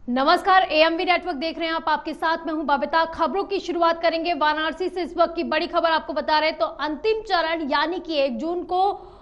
नमस्कार, AMV network देख रहे हैं आप। आपके साथ मैं हूं बबीता। खबरों की शुरुआत करेंगे वाराणसी से। इस वक्त की बड़ी खबर आपको बता रहे हैं तो अंतिम चरण यानी कि 1 जून को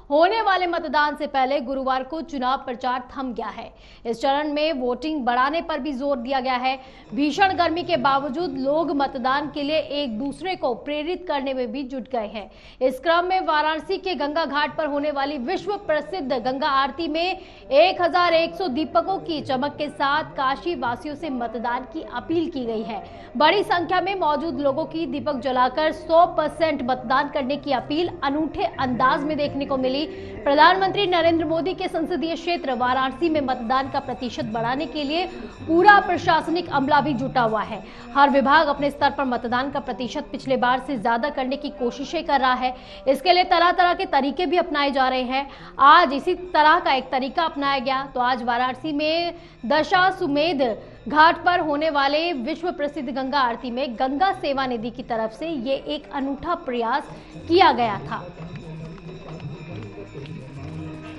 होने वाले मतदान से पहले गुरुवार को चुनाव प्रचार थम गया है। इस चरण में वोटिंग बढ़ाने पर भी जोर दिया गया है। भीषण गर्मी के बावजूद लोग मतदान के लिए एक दूसरे को प्रेरित करने में भी जुट गए हैं। इस क्रम में वाराणसी के गंगा घाट पर होने वाली विश्व प्रसिद्ध गंगा आरती में 1100 दीपकों की चमक के साथ काशी वासियों से मतदान की अपील की गई है। बड़ी संख्या में मौजूद लोगों की दीपक जलाकर 100% मतदान करने की अपील अनूठे अंदाज में देखने को मिली। प्रधानमंत्री नरेंद्र मोदी के संसदीय क्षेत्र वाराणसी में मतदान का प्रतिशत बढ़ाने के लिए पूरा प्रशासनिक अमला भी जुटा हुआ है। हर विभाग अपने स्तर पर मतदान का प्रतिशत पिछले बार से ज्यादा करने की कोशिशें कर रहा है। इसके लिए तरह तरह के तरीके भी अपनाए जा रहे हैं। आज इसी तरह का एक तरीका अपनाया गया। तो आज वाराणसी में दशाश्वमेध घाट पर होने वाले विश्व प्रसिद्ध गंगा आरती में गंगा सेवा निधि की तरफ से ये एक अनूठा प्रयास किया गया था।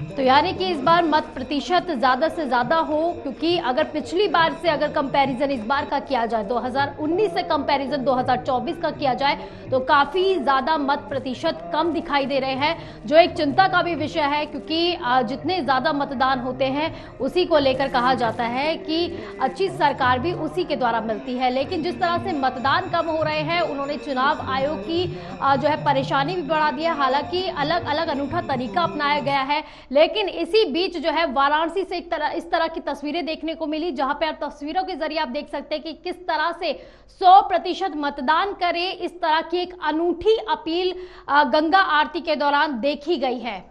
तो यानी कि इस बार मत प्रतिशत ज्यादा से ज्यादा हो, क्योंकि अगर पिछली बार से अगर कंपैरिजन इस बार का किया जाए, 2019 से कंपैरिजन 2024 का किया जाए तो काफी ज्यादा मत प्रतिशत कम दिखाई दे रहे हैं, जो एक चिंता का भी विषय है। क्योंकि जितने ज्यादा मतदान होते हैं उसी को लेकर कहा जाता है कि अच्छी सरकार भी उसी के द्वारा मिलती है। लेकिन जिस तरह से मतदान कम हो रहे हैं, उन्होंने चुनाव आयोग की जो है परेशानी भी बढ़ा दी है। हालांकि अलग अलग अनूठा तरीका अपनाया गया है, लेकिन इसी बीच जो है वाराणसी से इस तरह की तस्वीरें देखने को मिली, जहां पे आप तस्वीरों के जरिए आप देख सकते हैं कि किस तरह से 100% मतदान करें, इस तरह की एक अनूठी अपील गंगा आरती के दौरान देखी गई है।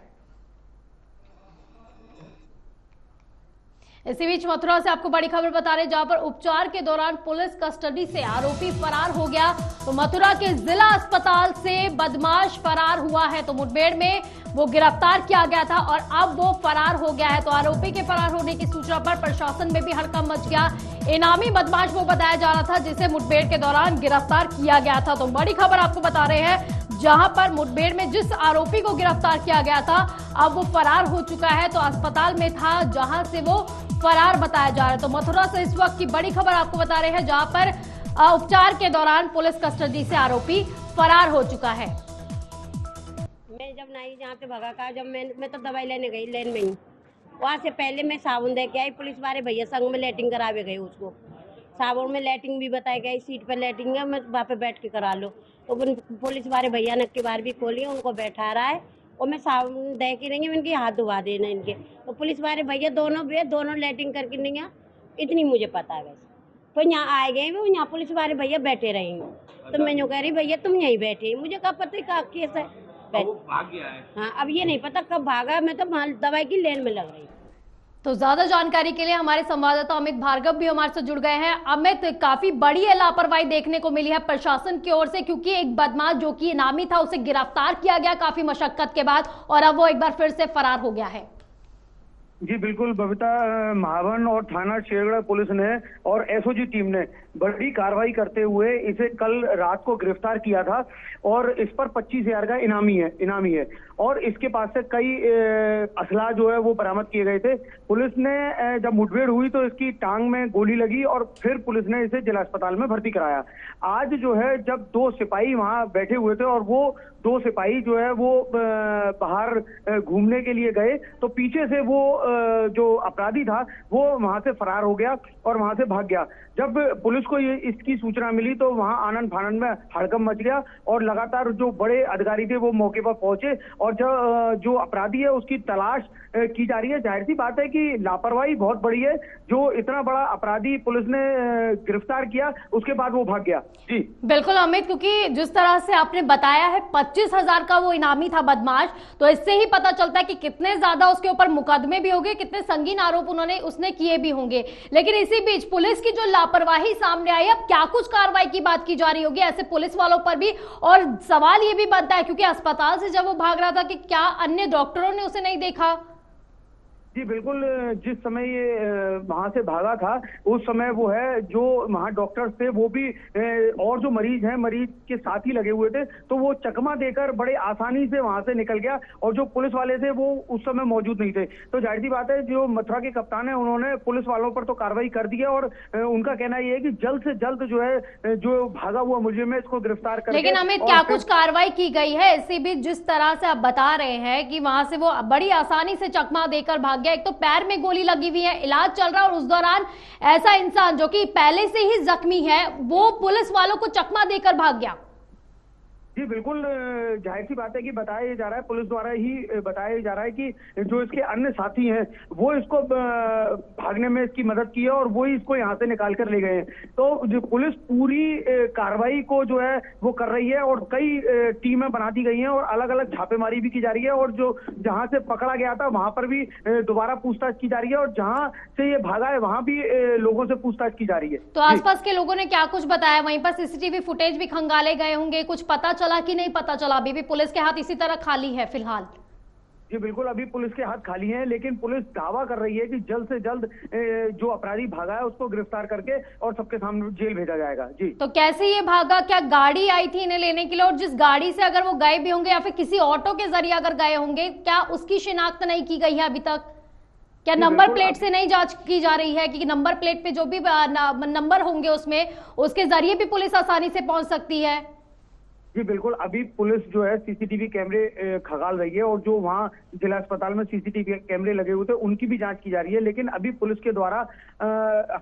इसी बीच मथुरा से आपको बड़ी खबर बता रहे, जहां पर उपचार के दौरान पुलिस कस्टडी से आरोपी फरार हो गया। तो मथुरा के जिला अस्पताल से बदमाश फरार हुआ है। तो मुठभेड़ में वो गिरफ्तार किया गया था और अब वो फरार हो गया है। तो आरोपी के फरार होने की सूचना पर प्रशासन में भी हड़कंप मच गया। इनामी बदमाश वो बताया जा रहा था जिसे मुठभेड़ के दौरान गिरफ्तार किया गया था। तो बड़ी खबर आपको बता रहे हैं, जहां पर मुठभेड़ में जिस आरोपी को गिरफ्तार किया गया था अब वो फरार हो चुका है। तो अस्पताल में था जहां से वो फरार बताया जा रहा है। तो मथुरा से इस वक्त की बड़ी खबर आपको बता रहे हैं, जहां पर उपचार के दौरान पुलिस कस्टडी से आरोपी फरार हो चुका है। मैं जब नहीं जहाँ पे भगा का, जब मैं तो दवाई लेने गई लेन में ही, वहाँ से पहले मैं साबुन दे के आई। पुलिस वाले भैया संग में लेटिंग करावे गए, उसको साबुन में लेटिंग भी बताई गई, सीट पर लेटिंग है, मैं वहाँ पे बैठ के करा लो। तो पुलिस वाले भैया ने की बार भी खोली, उनको बैठा रहा है और मैं साबुन दे के नहीं, इनके हाथ धुआ देना इनके। तो पुलिस वाले भैया दोनों लेटिंग करके नहीं है, इतनी मुझे पता है। वैसे तो यहाँ आए गए, वो यहाँ पुलिस वाले भैया बैठे रहेंगे। तो मैं जो कह रही भैया तुम यहीं बैठे, मुझे कहा पता का केस है। भाग गया है। हाँ, अब ये नहीं पता कब भागा, मैं तो दवाई की लेन में लग रही। तो ज्यादा जानकारी के लिए हमारे संवाददाता अमित भार्गव भी हमारे से जुड़ गए हैं। अमित, काफी बड़ी लापरवाही देखने को मिली है प्रशासन की ओर से, क्योंकि एक बदमाश जो कि इनामी था उसे गिरफ्तार किया गया काफी मशक्कत के बाद और अब वो एक बार फिर से फरार हो गया है। जी बिल्कुल बबीता, महावन और थाना शेरगढ़ पुलिस ने और एसओजी टीम ने बड़ी कार्रवाई करते हुए इसे कल रात को गिरफ्तार किया था और इस पर 25,000 का इनामी है और इसके पास से कई असला जो है वो बरामद किए गए थे। पुलिस ने जब मुठभेड़ हुई तो इसकी टांग में गोली लगी और फिर पुलिस ने इसे जिला अस्पताल में भर्ती कराया। आज जो है जब 2 सिपाही वहां बैठे हुए थे और वो 2 सिपाही जो है वो बाहर घूमने के लिए गए तो पीछे से वो जो अपराधी था वो वहां से फरार हो गया और वहां से भाग गया। जब पुलिस को ये इसकी सूचना मिली तो वहां आनंद फानंद में हड़कंप मच गया और लगातार जो बड़े अधिकारी थे वो मौके पर पहुंचे और जो अपराधी है उसकी तलाश की जा रही है। जाहिर सी बात है कि लापरवाही बहुत बड़ी है, जो इतना बड़ा अपराधी पुलिस ने गिरफ्तार किया उसके बाद वो भाग गया। जी बिल्कुल अमित, क्योंकि जिस तरह से आपने बताया है 25,000 का वो इनामी था बदमाश, तो इससे ही पता चलता है कि कितने ज्यादा उसके ऊपर मुकदमे भी होंगे, कितने संगीन आरोप उसने किए भी होंगे। लेकिन इसी बीच पुलिस की जो लापरवाही सामने आई, अब क्या कुछ कार्रवाई की बात की जा रही होगी ऐसे पुलिस वालों पर भी? और सवाल ये भी बनता है क्योंकि अस्पताल से जब वो भाग रहा था कि क्या अन्य डॉक्टरों ने उसे नहीं देखा? जी बिल्कुल, जिस समय ये वहां से भागा था उस समय वो है जो वहां डॉक्टर्स थे वो भी और जो मरीज हैं मरीज के साथ ही लगे हुए थे, तो वो चकमा देकर बड़े आसानी से वहां से निकल गया और जो पुलिस वाले थे वो उस समय मौजूद नहीं थे। तो जाहिर सी बात है जो मथुरा के कप्तान है उन्होंने पुलिस वालों पर तो कार्रवाई कर दी है और उनका कहना ये है कि जल्द से जल्द जो है जो भागा हुआ मुलजिम है इसको गिरफ्तार कर। लेकिन अमित, क्या कुछ कार्रवाई की गई है? इसी बीच जिस तरह से आप बता रहे हैं कि वहां से वो बड़ी आसानी से चकमा देकर भाग गया, एक तो पैर में गोली लगी हुई है, इलाज चल रहा है, और उस दौरान ऐसा इंसान जो कि पहले से ही जख्मी है वो पुलिस वालों को चकमा देकर भाग गया। जी बिल्कुल, जाहिर सी बात है कि बताया जा रहा है, पुलिस द्वारा ही बताया जा रहा है कि जो इसके अन्य साथी हैं वो इसको भागने में इसकी मदद की है और वो ही इसको यहाँ से निकाल कर ले गए हैं। तो जो पुलिस पूरी कार्रवाई को जो है वो कर रही है और कई टीमें बना दी गई हैं और अलग अलग छापेमारी भी की जा रही है और जो जहां से पकड़ा गया था वहां पर भी दोबारा पूछताछ की जा रही है और जहां से ये भागा है वहां भी लोगों से पूछताछ की जा रही है। तो आसपास के लोगों ने क्या कुछ बताया? वहीं पर सीसीटीवी फुटेज भी खंगाले गए होंगे, कुछ पता चला कि नहीं पता चला? अभी भी पुलिस के हाथ इसी तरह खाली है फिलहाल? जी बिल्कुल, अभी पुलिस के हाथ खाली हैं, लेकिन पुलिस दावा कर रही है कि जल्द से जल्द जो अपराधी भागा है उसको गिरफ्तार करके और सबके सामने जेल भेजा जाएगा। जी, तो कैसे ये भागा? क्या गाड़ी आई थी इन्हें लेने के लिए? और जिस गाड़ी से अगर वो गए भी होंगे या फिर किसी ऑटो के जरिए अगर गए होंगे, क्या उसकी शिनाख्त नहीं की गई है अभी तक? क्या नंबर प्लेट से नहीं जांच की जा रही है कि नंबर प्लेट पे जो भी नंबर होंगे उसमें उसके जरिए भी पुलिस आसानी से पहुंच सकती है? जी बिल्कुल, अभी पुलिस जो है सीसीटीवी कैमरे खंगाल रही है और जो वहाँ जिला अस्पताल में सीसीटीवी कैमरे लगे हुए थे उनकी भी जांच की जा रही है, लेकिन अभी पुलिस के द्वारा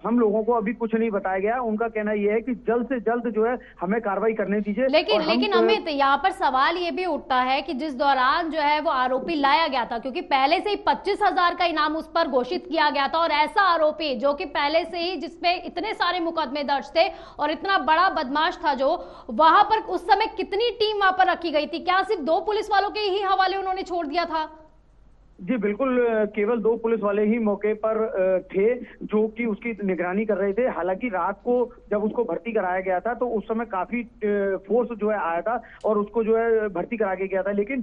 हम लोगों को अभी कुछ नहीं बताया गया। उनका कहना यह है कि जल्द से जल्द जो है हमें कार्रवाई करने दीजिए। लेकिन अमित, यहाँ पर सवाल ये भी उठता है कि जिस दौरान जो है वो आरोपी लाया गया था, क्योंकि पहले से ही 25,000 का इनाम उस पर घोषित किया गया था, और ऐसा आरोपी जो कि पहले से ही जिसपे इतने सारे मुकदमे दर्ज थे और इतना बड़ा बदमाश था, जो वहां पर उस समय कितनी टीम वहां पर रखी गई थी? क्या सिर्फ 2 पुलिस वालों के ही हवाले उन्होंने छोड़ दिया था? जी बिल्कुल, केवल 2 पुलिस वाले ही मौके पर थे जो कि उसकी निगरानी कर रहे थे। हालांकि रात को जब उसको भर्ती कराया गया था तो उस समय काफी फोर्स जो है आया था और उसको जो है भर्ती करा के गया था, लेकिन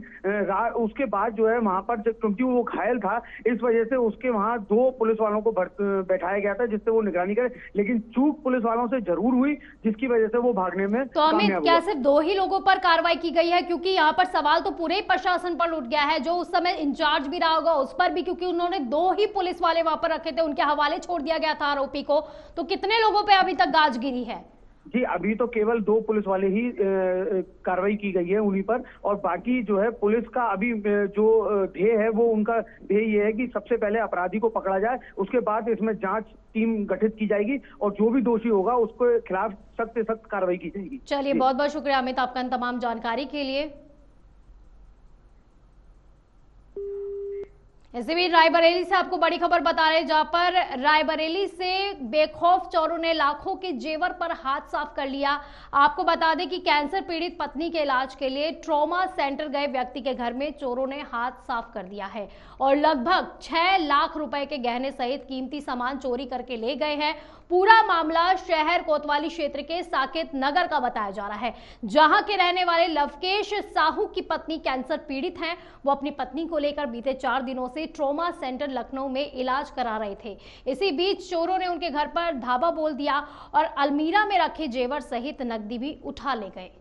उसके बाद जो है वहां पर क्योंकि वो घायल था इस वजह से उसके वहां 2 पुलिस वालों को बैठाया गया था जिससे वो निगरानी करे, लेकिन चूक पुलिस वालों से जरूर हुई जिसकी वजह से वो भागने में तो अमित, क्या सिर्फ 2 ही लोगों पर कार्रवाई की गई है? क्योंकि यहाँ पर सवाल तो पूरे प्रशासन पर उठ गया है, जो उस समय इंचार्ज भी रहा होगा उस पर भी, क्योंकि उन्होंने 2 ही पुलिस वाले वहां पर रखे थे, उनके हवाले छोड़ दिया गया था आरोपी को। तो कितने लोगों पे अभी तक गाज गिरी है? जी अभी तो केवल 2 पुलिस वाले ही कार्रवाई की गई है उन्हीं पर, और बाकी जो है पुलिस का अभी जो ध्येय है वो उनका ध्येय ये है कि सबसे पहले अपराधी को पकड़ा जाए, उसके बाद इसमें जांच टीम गठित की जाएगी और जो भी दोषी होगा उसके खिलाफ सख्त से सख्त कार्रवाई की जाएगी। चलिए, बहुत बहुत शुक्रिया अमित आपका तमाम जानकारी के लिए। इसी बीच रायबरेली से आपको बड़ी खबर बता रहे हैं, जहां पर रायबरेली से बेखौफ चोरों ने लाखों के जेवर पर हाथ साफ कर लिया। आपको बता दें कि कैंसर पीड़ित पत्नी के इलाज के लिए ट्रॉमा सेंटर गए व्यक्ति के घर में चोरों ने हाथ साफ कर दिया है और लगभग 6 लाख रुपए के गहने सहित कीमती सामान चोरी करके ले गए हैं। पूरा मामला शहर कोतवाली क्षेत्र के साकेत नगर का बताया जा रहा है, जहां के रहने वाले लवकेश साहू की पत्नी कैंसर पीड़ित हैं। वो अपनी पत्नी को लेकर बीते 4 दिनों से ट्रॉमा सेंटर लखनऊ में इलाज करा रहे थे। इसी बीच चोरों ने उनके घर पर धावा बोल दिया और अलमीरा में रखे जेवर सहित नकदी भी उठा ले गए।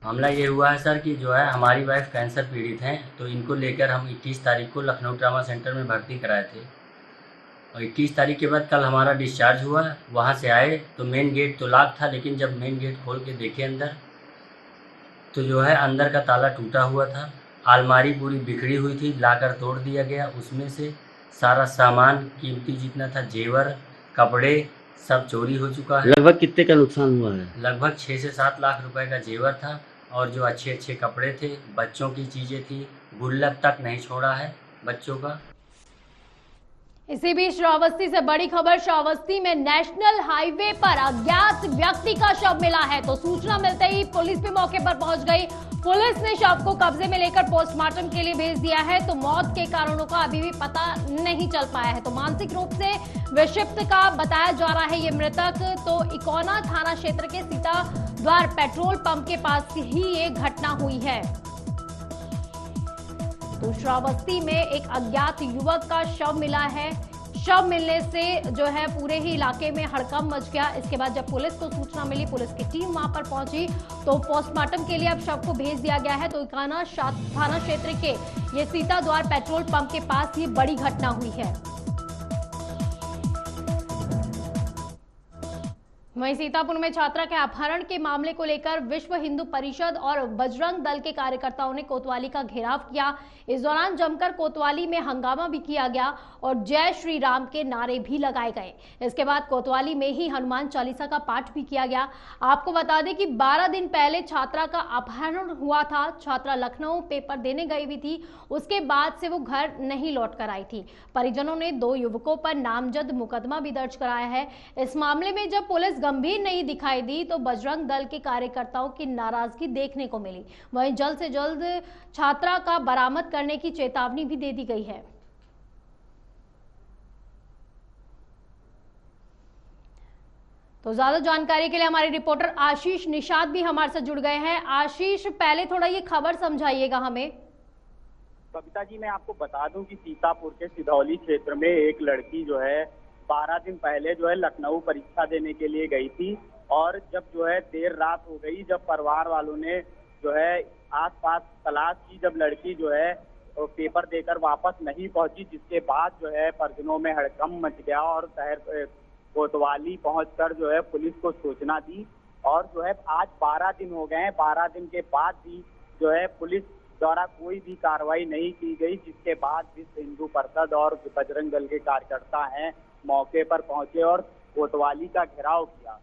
मामला ये हुआ है सर कि जो है हमारी वाइफ कैंसर पीड़ित हैं, तो इनको लेकर हम 21 तारीख को लखनऊ ट्रामा सेंटर में भर्ती कराए थे और 21 तारीख के बाद कल हमारा डिस्चार्ज हुआ। वहाँ से आए तो मेन गेट तो लॉक था, लेकिन जब मेन गेट खोल के देखे अंदर तो जो है अंदर का ताला टूटा हुआ था, अलमारी पूरी बिखरी हुई थी, लाकर तोड़ दिया गया। उसमें से सारा सामान कीमती जितना था, जेवर कपड़े सब चोरी हो चुका है। लगभग कितने का नुकसान हुआ है? लगभग 6 से 7 लाख रुपए का जेवर था और जो अच्छे अच्छे कपड़े थे, बच्चों की चीजें थी, गुल्लक तक नहीं छोड़ा है बच्चों का। इसी बीच श्रावस्ती से बड़ी खबर, श्रावस्ती में नेशनल हाईवे पर अज्ञात व्यक्ति का शव मिला है। तो सूचना मिलते ही पुलिस भी मौके पर पहुंच गई। पुलिस ने शव को कब्जे में लेकर पोस्टमार्टम के लिए भेज दिया है। तो मौत के कारणों का अभी भी पता नहीं चल पाया है। तो मानसिक रूप से विक्षिप्त का बताया जा रहा है ये मृतक। तो इकोना थाना क्षेत्र के सीता द्वार पेट्रोल पंप के पास ही ये घटना हुई है। तो श्रावस्ती में एक अज्ञात युवक का शव मिला है। शव मिलने से जो है पूरे ही इलाके में हड़कंप मच गया। इसके बाद जब पुलिस को सूचना मिली, पुलिस की टीम वहां पर पहुंची तो पोस्टमार्टम के लिए अब शव को भेज दिया गया है। तो इकोना थाना क्षेत्र के ये सीता द्वार पेट्रोल पंप के पास ये बड़ी घटना हुई है। वहीं सीतापुर में छात्रा के अपहरण के मामले को लेकर विश्व हिंदू परिषद और बजरंग दल के कार्यकर्ताओं ने कोतवाली का घेराव किया। इस दौरान जमकर कोतवाली में हंगामा भी किया गया और जय श्री राम के नारे भी लगाए गए। इसके बाद कोतवाली में ही हनुमान चालीसा का पाठ भी किया गया। आपको बता दें कि 12 दिन पहले छात्रा का अपहरण हुआ था। छात्रा लखनऊ पेपर देने गई हुई थी। उसके बाद से वो घर नहीं लौट कर आई थी। परिजनों ने 2 युवकों पर नामजद मुकदमा भी दर्ज कराया है। इस मामले में जब पुलिस गंभीर नहीं दिखाई दी तो बजरंग दल के कार्यकर्ताओं की नाराजगी देखने को मिली। वहीं जल्द से जल्द छात्रा का बरामद करने की चेतावनी भी दे दी गई है। तो ज्यादा जानकारी के लिए हमारे रिपोर्टर आशीष निषाद भी हमारे साथ जुड़ गए हैं। आशीष, पहले थोड़ा ये खबर समझाइएगा हमें। कविता जी, मैं आपको बता दूं कि सीतापुर के सिधौली क्षेत्र में एक लड़की जो है 12 दिन पहले जो है लखनऊ परीक्षा देने के लिए गई थी। और जब जो है देर रात हो गई, जब परिवार वालों ने जो है आसपास तलाश की, जब लड़की जो है पेपर देकर वापस नहीं पहुंची, जिसके बाद जो है परिजनों में हड़कंप मच गया और शहर कोतवाली पहुंचकर जो है पुलिस को सूचना दी। और जो है आज 12 दिन हो गए हैं। 12 दिन के बाद भी जो है पुलिस द्वारा कोई भी कार्रवाई नहीं की गई, जिसके बाद विश्व हिंदू परिषद और बजरंग दल के कार्यकर्ता हैं मौके पर पहुंचे और कोतवाली का घेराव किया।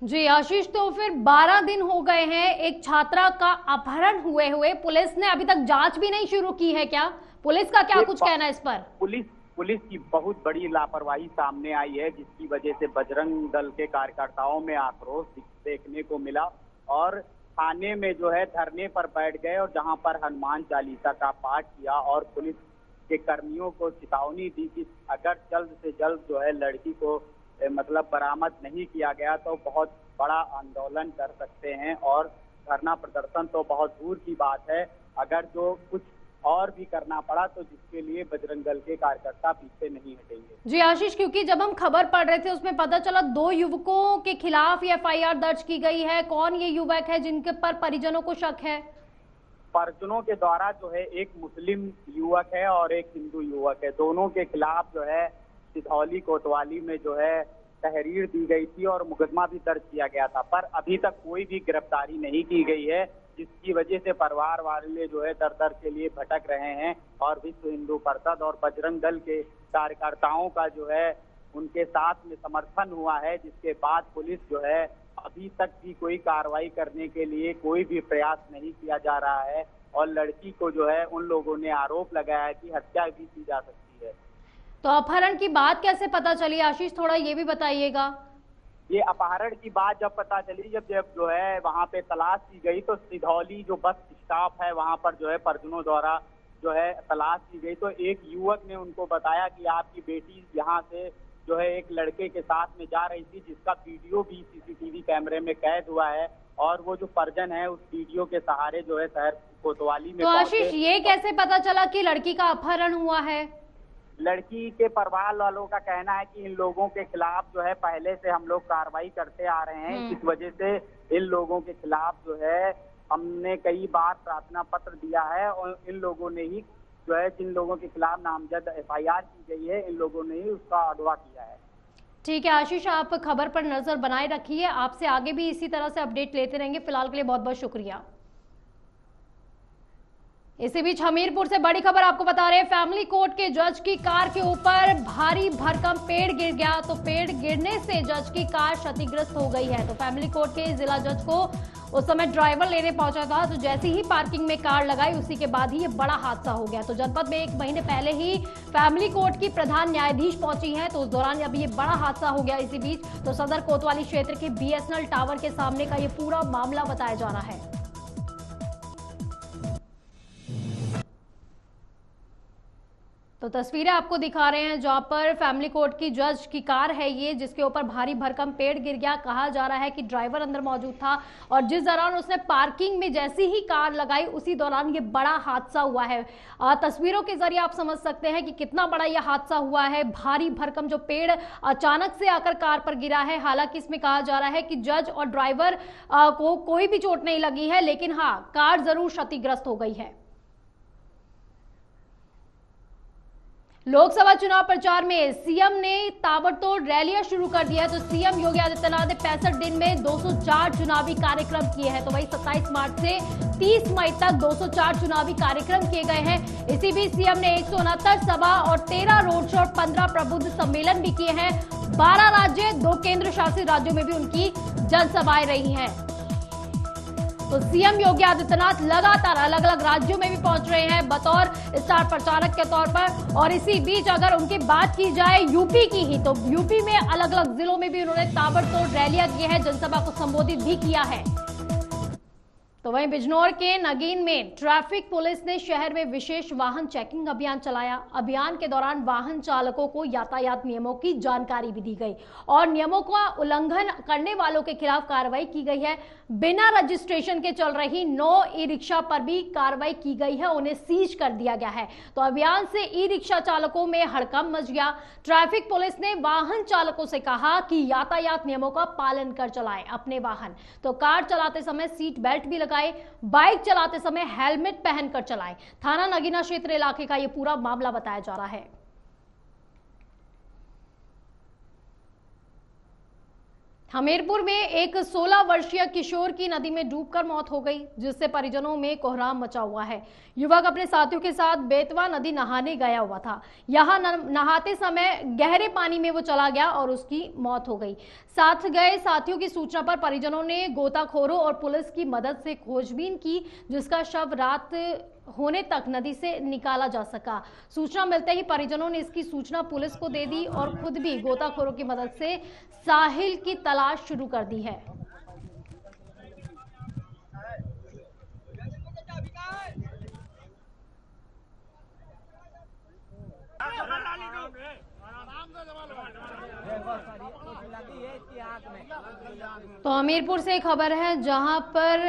जी आशीष, तो फिर 12 दिन हो गए हैं एक छात्रा का अपहरण हुए पुलिस ने अभी तक जांच भी नहीं शुरू की है क्या? पुलिस का क्या कुछ कहना है इस पर? पुलिस की बहुत बड़ी लापरवाही सामने आई है, जिसकी वजह से बजरंग दल के कार्यकर्ताओं में आक्रोश देखने को मिला और थाने में जो है धरने पर बैठ गए और जहां पर हनुमान चालीसा का पाठ किया और पुलिस के कर्मियों को चेतावनी दी कि अगर जल्द से जल्द जो है लड़की को मतलब बरामद नहीं किया गया तो बहुत बड़ा आंदोलन कर सकते हैं। और धरना प्रदर्शन तो बहुत दूर की बात है, अगर जो कुछ और भी करना पड़ा तो जिसके लिए बजरंग दल के कार्यकर्ता पीछे नहीं हटेंगे। जी आशीष, क्योंकि जब हम खबर पढ़ रहे थे उसमें पता चला 2 युवकों के खिलाफ FIR दर्ज की गई है। कौन ये युवक है जिनके पर परिजनों को शक है? परिजनों के द्वारा जो है एक मुस्लिम युवक है और एक हिंदू युवक है। दोनों के खिलाफ जो है सिधौली कोतवाली में जो है तहरीर दी गई थी और मुकदमा भी दर्ज किया गया था, पर अभी तक कोई भी गिरफ्तारी नहीं की गई है, जिसकी वजह से परिवार वाले जो है दर के लिए भटक रहे हैं। और विश्व हिंदू परिषद और बजरंग दल के कार्यकर्ताओं का जो है उनके साथ में समर्थन हुआ है, जिसके बाद पुलिस जो है अभी तक भी कोई कार्रवाई करने के लिए कोई भी प्रयास नहीं किया जा रहा है। और लड़की को जो है उन लोगों ने आरोप लगाया है कि हत्या भी की जा सकती है। तो अपहरण की बात कैसे पता चली आशीष, थोड़ा ये भी बताइएगा। ये अपहरण की बात जब पता चली, जब जो है वहाँ पे तलाश की गई तो सिधौली जो बस स्टॉप है वहाँ पर जो है परिजनों द्वारा जो है तलाश की गई, तो एक युवक ने उनको बताया कि आपकी बेटी यहाँ से जो है एक लड़के के साथ में जा रही थी, जिसका वीडियो भी CCTV कैमरे में कैद हुआ है। और वो जो परिजन है उस वीडियो के सहारे जो है शहर कोतवाली में। तो आशीष, ये कैसे पता चला कि लड़की का अपहरण हुआ है? लड़की के परिवार वालों का कहना है कि इन लोगों के खिलाफ जो है पहले से हम लोग कार्रवाई करते आ रहे हैं, इस वजह से इन लोगों के खिलाफ जो है हमने कई बार प्रार्थना पत्र दिया है और इन लोगों ने ही जो है जिन लोगों के खिलाफ नामजद FIR की गई है, इन लोगों ने ही उसका अगवा किया है। ठीक है आशीष, आप खबर पर नजर बनाए रखिए, आपसे आगे भी इसी तरह से अपडेट लेते रहेंगे। फिलहाल के लिए बहुत बहुत शुक्रिया। इसी बीच हमीरपुर से बड़ी खबर आपको बता रहे हैं। फैमिली कोर्ट के जज की कार के ऊपर भारी भरकम पेड़ गिर गया। तो पेड़ गिरने से जज की कार क्षतिग्रस्त हो गई है। तो फैमिली कोर्ट के जिला जज को उस समय ड्राइवर लेने पहुंचा था, तो जैसे ही पार्किंग में कार लगाई उसी के बाद ही ये बड़ा हादसा हो गया। तो जनपद में 1 महीने पहले ही फैमिली कोर्ट की प्रधान न्यायाधीश पहुंची हैं, तो उस दौरान अब ये बड़ा हादसा हो गया। इसी बीच तो सदर कोतवाली क्षेत्र के BSNL टावर के सामने का ये पूरा मामला बताया जा रहा है। तो तस्वीरें आपको दिखा रहे हैं जहां पर फैमिली कोर्ट की जज की कार है ये, जिसके ऊपर भारी भरकम पेड़ गिर गया। कहा जा रहा है कि ड्राइवर अंदर मौजूद था और जिस दौरान उसने पार्किंग में जैसी ही कार लगाई उसी दौरान ये बड़ा हादसा हुआ है। तस्वीरों के जरिए आप समझ सकते हैं कि कितना बड़ा यह हादसा हुआ है। भारी भरकम जो पेड़ अचानक से आकर कार पर गिरा है। हालांकि इसमें कहा जा रहा है कि जज और ड्राइवर को कोई भी चोट नहीं लगी है, लेकिन हाँ, कार जरूर क्षतिग्रस्त हो गई है। लोकसभा चुनाव प्रचार में सीएम ने ताबड़तोड़ रैलियां शुरू कर दी है। तो सीएम योगी आदित्यनाथ ने 65 दिन में 204 चुनावी कार्यक्रम किए हैं। तो वही 27 मार्च से 30 मई तक 204 चुनावी कार्यक्रम किए गए हैं। इसी बीच सीएम ने 169 सभा और 13 रोड शो और 15 प्रबुद्ध सम्मेलन भी किए हैं। 12 राज्य, 2 केंद्र शासित राज्यों में भी उनकी जनसभाएं रही हैं। तो सीएम योगी आदित्यनाथ लगातार अलग अलग राज्यों में भी पहुंच रहे हैं बतौर स्टार प्रचारक के तौर पर। और इसी बीच अगर उनकी बात की जाए यूपी की ही, तो यूपी में अलग अलग जिलों में भी उन्होंने ताबड़तोड़ रैलियां की है, जनसभा को संबोधित भी किया है। तो वहीं बिजनौर के नगीन में ट्रैफिक पुलिस ने शहर में विशेष वाहन चेकिंग अभियान चलाया। अभियान के दौरान वाहन चालकों को यातायात नियमों की जानकारी भी दी गई और नियमों का उल्लंघन करने वालों के खिलाफ कार्रवाई की गई है। बिना रजिस्ट्रेशन के चल रही 9 ई रिक्शा पर भी कार्रवाई की गई है, उन्हें सीज कर दिया गया है। तो अभियान से ई रिक्शा चालकों में हड़कंप मच गया। ट्रैफिक पुलिस ने वाहन चालकों से कहा कि यातायात नियमों का पालन कर चलाएं अपने वाहन। तो कार चलाते समय सीट बेल्ट भी लगाएं, बाइक चलाते समय हेलमेट पहनकर चलाएं। थाना नगीना क्षेत्र इलाके का यह पूरा मामला बताया जा रहा है। हमीरपुर में एक 16 वर्षीय किशोर की नदी में डूबकर मौत हो गई, जिससे परिजनों में कोहराम मचा हुआ है। युवक अपने साथियों के साथ बेतवा नदी नहाने गया हुआ था। यहां नहाते समय गहरे पानी में वो चला गया और उसकी मौत हो गई। साथ गए साथियों की सूचना पर परिजनों ने गोताखोरों और पुलिस की मदद से खोजबीन की, जिसका शव रात होने तक नदी से निकाला जा सका। सूचना मिलते ही परिजनों ने इसकी सूचना पुलिस को दे दी और खुद भी गोताखोरों की मदद से साहिल की तलाश शुरू कर दी है। तो हमीरपुर से एक खबर है जहां पर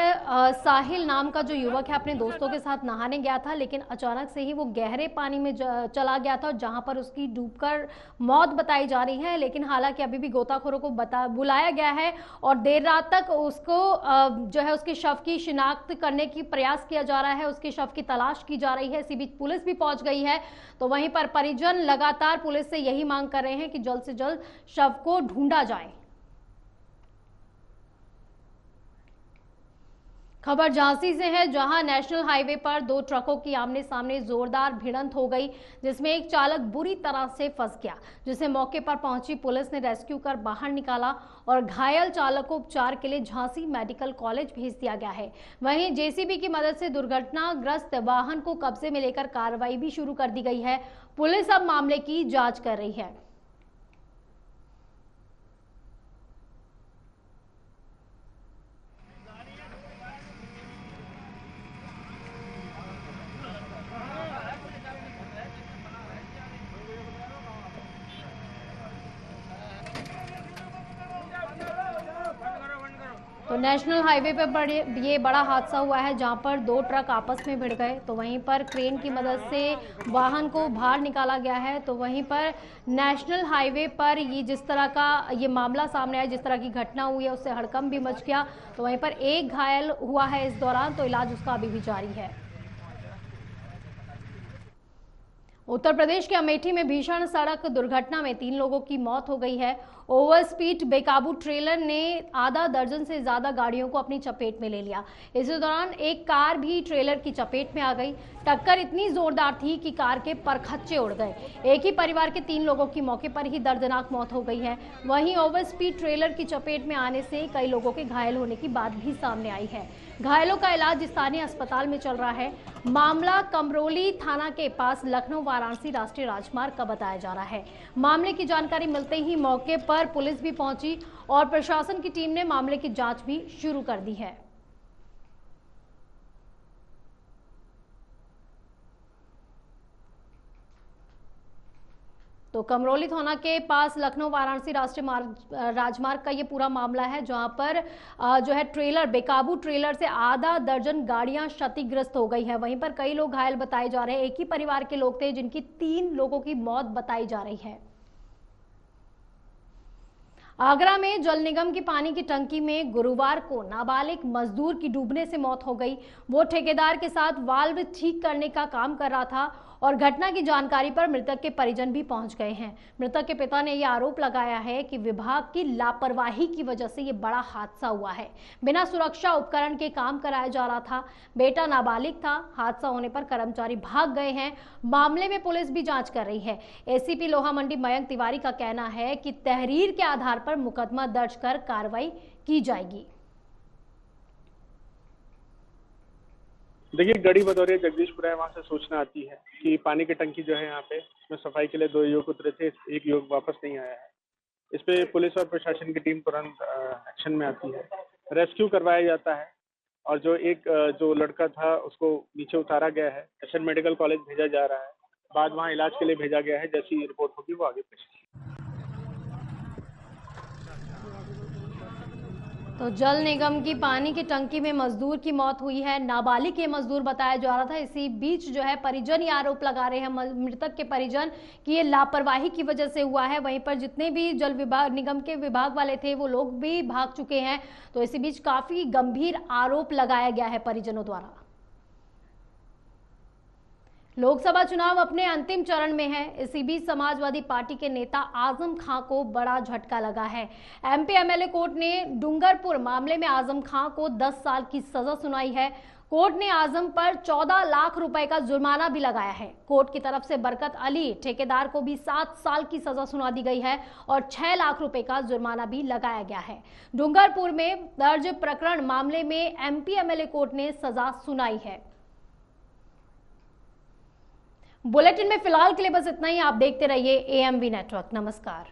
साहिल नाम का जो युवक है अपने दोस्तों के साथ नहाने गया था, लेकिन अचानक से ही वो गहरे पानी में चला गया था, जहां पर उसकी डूबकर मौत बताई जा रही है। लेकिन हालांकि अभी भी गोताखोरों को बुलाया गया है और देर रात तक उसको जो है उसके शव की शिनाख्त करने की प्रयास किया जा रहा है, उसके शव की तलाश की जा रही है। इसी बीच पुलिस भी पहुंच गई है। तो वहीं पर परिजन लगातार पुलिस से यही मांग कर रहे हैं कि जल्द से जल्द शव को ढूंढा जाए। खबर झांसी से है, जहां नेशनल हाईवे पर 2 ट्रकों की आमने सामने जोरदार भिड़ंत हो गई, जिसमें एक चालक बुरी तरह से फंस गया, जिसे मौके पर पहुंची पुलिस ने रेस्क्यू कर बाहर निकाला और घायल चालक को उपचार के लिए झांसी मेडिकल कॉलेज भेज दिया गया है। वहीं जेसीबी की मदद से दुर्घटनाग्रस्त वाहन को कब्जे में लेकर कार्रवाई भी शुरू कर दी गई है। पुलिस अब मामले की जांच कर रही है। तो नेशनल हाईवे पर ये बड़ा हादसा हुआ है, जहां पर 2 ट्रक आपस में भिड़ गए। तो वहीं पर क्रेन की मदद से वाहन को बाहर निकाला गया है। तो वहीं पर नेशनल हाईवे पर ये जिस तरह का ये मामला सामने आया, जिस तरह की घटना हुई है, उससे हड़कंप भी मच गया। तो वहीं पर एक घायल हुआ है इस दौरान, तो इलाज उसका अभी भी जारी है। उत्तर प्रदेश के अमेठी में भीषण सड़क दुर्घटना में 3 लोगों की मौत हो गई है। ओवर स्पीड बेकाबू ट्रेलर ने आधा दर्जन से ज्यादा गाड़ियों को अपनी चपेट में ले लिया। इसी दौरान एक कार भी ट्रेलर की चपेट में आ गई। टक्कर इतनी जोरदार थी कि कार के परखच्चे उड़ गए। एक ही परिवार के 3 लोगों की मौके पर ही दर्दनाक मौत हो गई है। वहीं ओवर स्पीड ट्रेलर की चपेट में आने से कई लोगों के घायल होने की बात भी सामने आई है। घायलों का इलाज स्थानीय अस्पताल में चल रहा है। मामला कमरोली थाना के पास लखनऊ वाराणसी राष्ट्रीय राजमार्ग का बताया जा रहा है। मामले की जानकारी मिलते ही मौके पर पुलिस भी पहुंची और प्रशासन की टीम ने मामले की जांच भी शुरू कर दी है। तो कमरौली थाना के पास लखनऊ वाराणसी राष्ट्रीय राजमार्ग का ये पूरा मामला है, जहां पर जो है ट्रेलर, बेकाबू ट्रेलर से आधा दर्जन गाड़ियां क्षतिग्रस्त हो गई है। वहीं पर कई लोग घायल बताए जा रहे हैं। एक ही परिवार के लोग थे जिनकी 3 लोगों की मौत बताई जा रही है। आगरा में जल निगम की पानी की टंकी में गुरुवार को नाबालिग मजदूर की डूबने से मौत हो गई। वो ठेकेदार के साथ वाल्व ठीक करने का काम कर रहा था और घटना की जानकारी पर मृतक के परिजन भी पहुंच गए हैं। मृतक के पिता ने यह आरोप लगाया है कि विभाग की लापरवाही की वजह से ये बड़ा हादसा हुआ है। बिना सुरक्षा उपकरण के काम कराया जा रहा था। बेटा नाबालिग था। हादसा होने पर कर्मचारी भाग गए हैं। मामले में पुलिस भी जांच कर रही है। एसीपी लोहा मंडी मयंक तिवारी का कहना है कि तहरीर के आधार पर मुकदमा दर्ज कर कार्रवाई की जाएगी। देखिए, गढ़ी भदौरिया जगदीशपुरा है, वहाँ से सूचना आती है कि पानी की टंकी जो है यहाँ पे उसमें सफाई के लिए 2 युवक उतरे थे, एक युवक वापस नहीं आया है। इस पे पुलिस और प्रशासन की टीम तुरंत एक्शन में आती है, रेस्क्यू करवाया जाता है और जो लड़का था उसको नीचे उतारा गया है, एसएन मेडिकल कॉलेज भेजा जा रहा है, बाद वहाँ इलाज के लिए भेजा गया है। जैसी रिपोर्ट होगी वो आगे पेश। तो जल निगम की पानी की टंकी में मजदूर की मौत हुई है। नाबालिग ये मजदूर बताया जा रहा था। इसी बीच जो है परिजन ये आरोप लगा रहे हैं, मृतक के परिजन, कि ये लापरवाही की वजह से हुआ है। वहीं पर जितने भी जल विभाग निगम के विभाग वाले थे वो लोग भी भाग चुके हैं। तो इसी बीच काफी गंभीर आरोप लगाया गया है परिजनों द्वारा। लोकसभा चुनाव अपने अंतिम चरण में है। इसी बीच समाजवादी पार्टी के नेता आजम खां को बड़ा झटका लगा है। एमपी एमएलए कोर्ट ने डूंगरपुर मामले में आजम खां को 10 साल की सजा सुनाई है। कोर्ट ने आजम पर 14 लाख रुपए का जुर्माना भी लगाया है। कोर्ट की तरफ से बरकत अली ठेकेदार को भी 7 साल की सजा सुना दी गई है और 6 लाख रुपए का जुर्माना भी लगाया गया है। डूंगरपुर में दर्ज प्रकरण मामले में एमपी एमएलए कोर्ट ने सजा सुनाई है। बुलेटिन में फिलहाल के लिए बस इतना ही। आप देखते रहिए एएमवी नेटवर्क। नमस्कार।